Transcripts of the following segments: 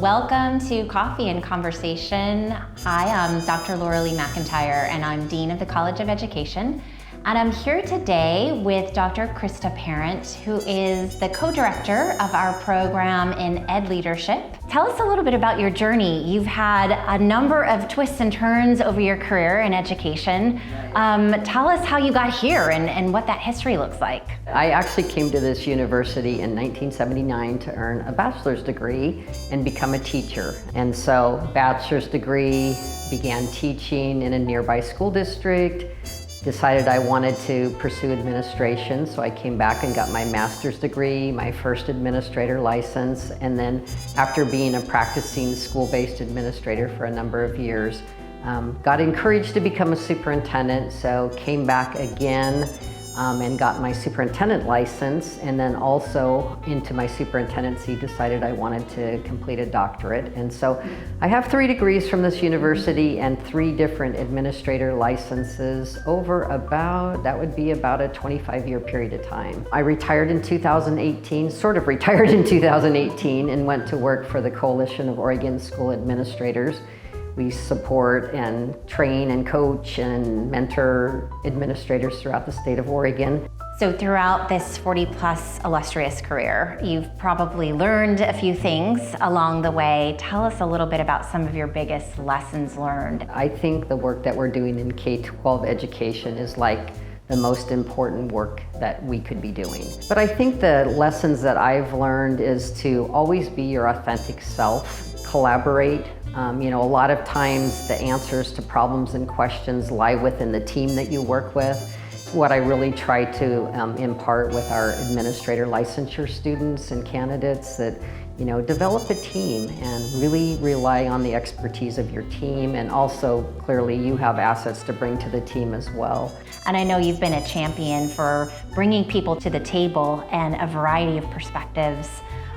Welcome to Coffee and Conversation. Hi, I'm Dr. Laura Lee McIntyre, and I'm Dean of the College of Education. And I'm here today with Dr. Krista Parent, who is the co-director of our program in Ed Leadership. Tell us a little bit about your journey. You've had a number of twists and turns over your career in education. Tell us how you got here and what that history looks like. I actually came to this university in 1979 to earn a bachelor's degree and become a teacher. And so, bachelor's degree, began teaching in a nearby school district, decided I wanted to pursue administration, so I came back and got my master's degree, my first administrator license, and then after being a practicing school-based administrator for a number of years, got encouraged to become a superintendent, so came back again and got my superintendent license, and then also into my superintendency decided I wanted to complete a doctorate. And so I have 3 degrees from this university and 3 different administrator licenses over that would be about a 25-year period of time. I retired in 2018, sort of retired in 2018, and went to work for the Coalition of Oregon School Administrators. We support and train and coach and mentor administrators throughout the state of Oregon. So throughout this 40-plus illustrious career, you've probably learned a few things along the way. Tell us a little bit about some of your biggest lessons learned. I think the work that we're doing in K-12 education is like the most important work that we could be doing. But I think the lessons that I've learned is to always be your authentic self, collaborate. A lot of times the answers to problems and questions lie within the team that you work with. What I really try to impart with our administrator licensure students and candidates that, develop a team and really rely on the expertise of your team, and also clearly you have assets to bring to the team as well. And I know you've been a champion for bringing people to the table and a variety of perspectives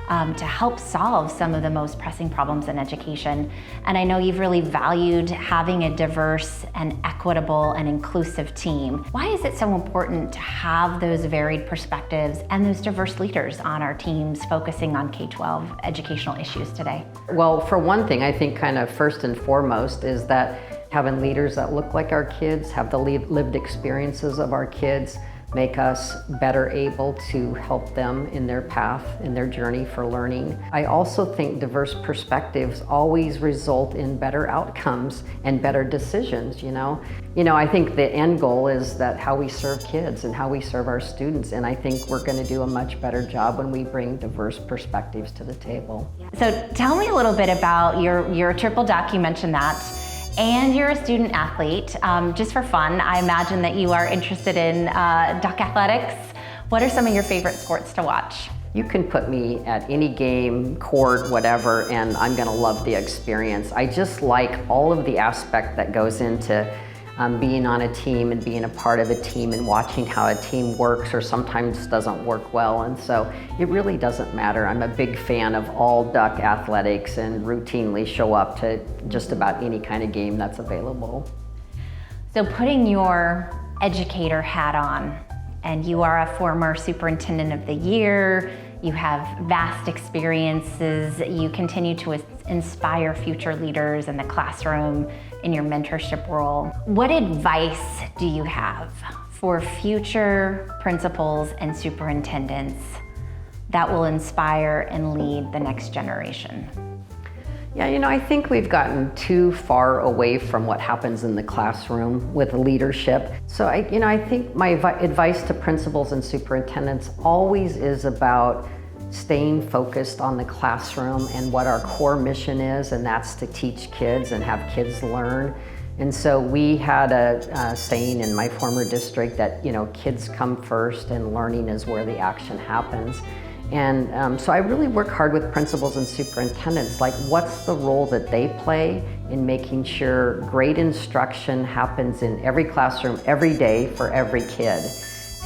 to help solve some of the most pressing problems in education. And I know you've really valued having a diverse and equitable and inclusive team. Why is it so important to have those varied perspectives and those diverse leaders on our teams focusing on K-12 educational issues today? Well, for one thing, I think kind of first and foremost is that having leaders that look like our kids, have the lived experiences of our kids, make us better able to help them in their path, in their journey for learning. I also think diverse perspectives always result in better outcomes and better decisions, I think the end goal is that how we serve kids and how we serve our students, and I think we're going to do a much better job when we bring diverse perspectives to the table. So tell me a little bit about your triple duck, you mentioned that. And you're a student athlete. Just for fun, I imagine that you are interested in duck athletics. What are some of your favorite sports to watch? You can put me at any game, court, whatever, and I'm gonna love the experience. I just like all of the aspect that goes into being on a team and being a part of a team and watching how a team works or sometimes doesn't work well. And so it really doesn't matter. I'm a big fan of all duck athletics and routinely show up to just about any kind of game that's available. So putting your educator hat on, and you are a former superintendent of the year, you have vast experiences, you continue to inspire future leaders in the classroom in your mentorship role. What advice do you have for future principals and superintendents that will inspire and lead the next generation? Yeah, I think we've gotten too far away from what happens in the classroom with leadership. So I think my advice to principals and superintendents always is about staying focused on the classroom and what our core mission is, and that's to teach kids and have kids learn. And so we had a saying in my former district that, kids come first and learning is where the action happens. And so I really work hard with principals and superintendents, like what's the role that they play in making sure great instruction happens in every classroom every day for every kid.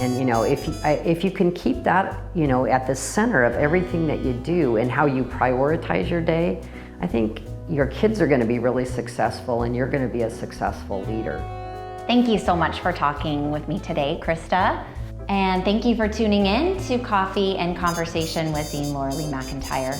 And if you can keep that at the center of everything that you do and how you prioritize your day, I think your kids are going to be really successful and you're going to be a successful leader. Thank you so much for talking with me today, Krista. And thank you for tuning in to Coffee and Conversation with Dean Laura Lee McIntyre.